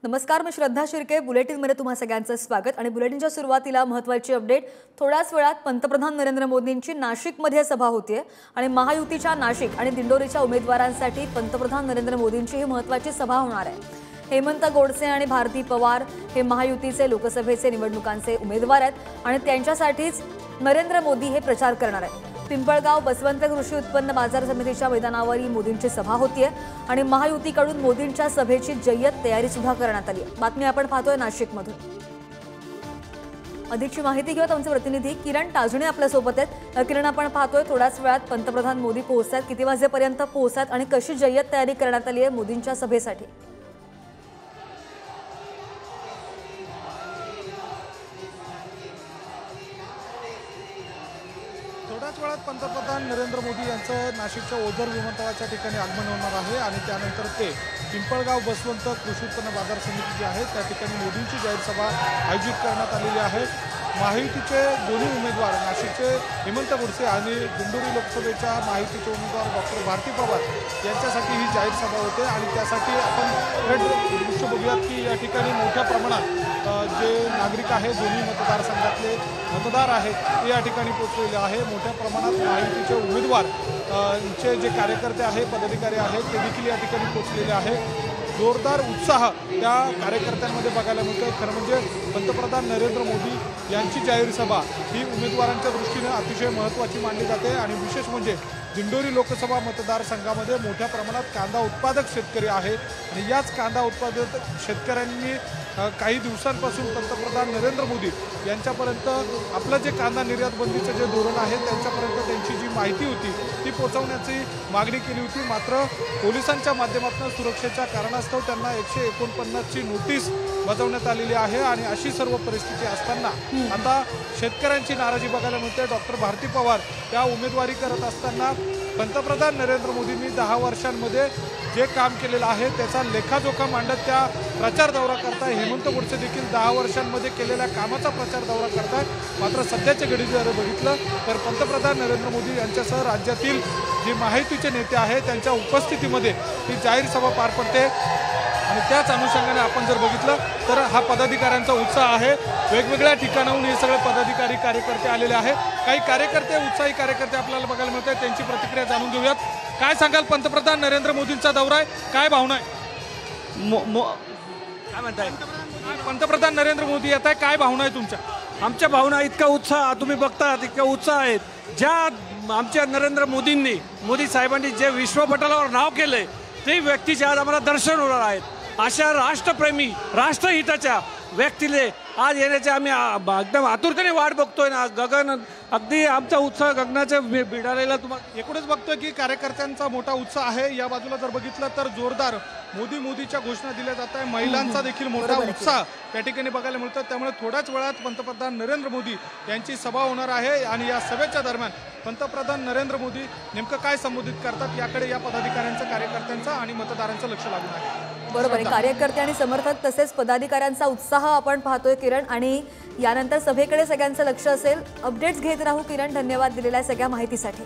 नमस्कार, मी श्रद्धा शिर्के. बुलेटिनमध्ये तुम्हा सगळ्यांचं स्वागत. आणि बुलेटिनच्या सुरुवातीला महत्त्वाची अपडेट. थोड्याच वेळात पंतप्रधान नरेंद्र मोदींची नाशिकमध्ये सभा होतीये आणि महायुतीच्या नाशिक आणि दिंडोरीच्या उमेदवारांसाठी पंतप्रधान नरेंद्र मोदींची ही महत्त्वाची सभा होणार आहे. हेमंत गोडसे आणि भारती पवार हे महायुतीचे लोकसभेचे निवडणुकांचे उमेदवार आहेत आणि त्यांच्यासाठीच नरेंद्र मोदी हे प्रचार करणार आहेत. पिंपळगाव बसवंत कृषी उत्पन्न बाजार समितीच्या मैदानावर ही मोदींची सभा होतीये आणि महायुतीकडून मोदींच्या सभेची जय्यत तयारी सुद्धा करण्यात आली आहे. बातमी आपण पाहतोय नाशिकमधून. अधिकची माहिती घेऊयात. आमचे प्रतिनिधी किरण ताजणे आपल्या सोबत आहेत. किरण, आपण पाहतोय थोड्याच वेळात पंतप्रधान मोदी पोहोचतात. किती वाजेपर्यंत पोहोचतात आणि कशी जय्यत तयारी करण्यात आली आहे मोदींच्या सभेसाठी? थोड्याच वेळात पंतप्रधान नरेंद्र मोदी यांचं नाशिकच्या ओझर विमानतळाच्या ठिकाणी आगमन होणार आहे आणि त्यानंतर ते पिंपळगाव बसवंत कृषी उत्पन्न बाजार समिती जी आहे त्या ठिकाणी मोदींची जाहीर सभा आयोजित करण्यात आलेली आहे. महायुतीचे दोन्ही उमेदवार नाशिकचे हेमंत गोडसे आणि दिंडोरी लोकसभेच्या महायुतीचे उमेदवार डॉक्टर भारती पवार यांच्यासाठी ही जाहीर सभा होते आणि त्यासाठी आपण दृश्य बघूयात की या ठिकाणी मोठ्या प्रमाणात जे नागरिक आहेत, दोन्ही मतदारसंघातले मतदार आहेत ते या ठिकाणी पोहोचलेले आहे. मोठ्या प्रमाणात महायुतीचे उमेदवार चे जे कार्यकर्ते आहेत, पदाधिकारी आहेत ते देखील या ठिकाणी पोहोचलेले आहेत. जोरदार उत्साह त्या कार्यकर्त्यांमध्ये बघायला मिळतोय. खरं म्हणजे पंतप्रधान नरेंद्र मोदी यांची जाहीर सभा ही उमेदवारांच्या दृष्टीने अतिशय महत्त्वाची मानली जाते आणि विशेष म्हणजे दिंडोरी लोकसभा मतदारसंघामध्ये मोठ्या प्रमाणात कांदा उत्पादक शेतकरी आहेत आणि याच कांदा उत्पादक शेतकऱ्यांनी काही दिवसांपासून पंतप्रधान नरेंद्र मोदी यांच्यापर्यंत आपलं जे कांदा निर्यात बंदीचं जे धोरण आहे त्यांच्यापर्यंत त्यांची जी माहिती होती ती पोहोचवण्याची मागणी केली होती. मात्र पोलिसांच्या माध्यमातून सुरक्षेच्या कारणास्तव त्यांना 149ची नोटीस बजावण्यात आलेली आहे आणि अशी सर्व परिस्थिती असताना आता शेतकऱ्यांची नाराजी बघायला मिळते. डॉक्टर भारती पवार त्या उमेदवारी करत असताना पंतप्रधान नरेंद्र मोदींनी 10 वर्षांमध्ये जे काम केलेलं आहे त्याचा लेखाजोखा मांडत त्या प्रचार दौरा करताय. हेमंत गोडसे देखील 10 वर्षांमध्ये केलेल्या कामाचा प्रचार दौरा करताय. मात्र सध्याच्या घडी जर बघितलं तर पंतप्रधान नरेंद्र मोदी यांच्यासह राज्यातील जे महायुतीचे नेते आहेत त्यांच्या उपस्थितीमध्ये ही जाहीर सभा पार पडते आणि त्याच अनुषंगाने आपण जर बघितलं तर हा पदाधिकाऱ्यांचा उत्साह आहे. वेगवेगळ्या ठिकाणाहून हे सगळे पदाधिकारी कार्यकर्ते आलेले आहेत. काही कार्यकर्ते, उत्साही कार्यकर्ते आपल्याला बघायला मिळत आहेत. त्यांची प्रतिक्रिया जाणून घेऊयात. काय सांगाल, पंतप्रधान नरेंद्र मोदींचा दौरा आहे, काय भावना आहे? काय म्हणताय? पंतप्रधान नरेंद्र मोदी येत आहे, काय भावना आहे तुमच्या? आमच्या भावना इतका उत्साह तुम्ही बघता, इतका उत्साह आहेत. ज्या आमच्या नरेंद्र मोदी साहेबांनी जे विश्वपटलावर नाव केलंय ते व्यक्तीचे आज आम्हाला दर्शन होणार आहेत. अशा राष्ट्रप्रेमी, राष्ट्रहिताच्या व्यक्तीले आज येण्याचे आम्ही एकदम आतुरतेने वाट बघतोय ना. अगदी आमचा उत्साह गगनाच्या भिडालेला तुम्हाला एकूणच बघतोय की कार्यकर्त्यांचा मोठा उत्साह आहे. या बाजूला जर बघितलं तर जोरदार मोदीच्या घोषणा दिल्या जात आहे. महिलांचा देखील मोठा उत्साह त्या ठिकाणी बघायला मिळतो. त्यामुळे थोड्याच वेळात पंतप्रधान नरेंद्र मोदी यांची सभा होणार आहे आणि या सभेच्या दरम्यान पंतप्रधान नरेंद्र मोदी नेमकं काय संबोधित करतात याकडे या पदाधिकाऱ्यांचं, कार्यकर्त्यांचं आणि मतदारांचं लक्ष लागून आहे. बरोबर आहे. कार्यकर्ते आणि समर्थक तसेच पदाधिकाऱ्यांचा उत्साह आपण पाहतोय किरण, आणि यानंतर सभेकडे सगळ्यांचं लक्ष असेल. अपडेट्स घेत राहू किरण. धन्यवाद दिलेल्या सगळ्या माहितीसाठी.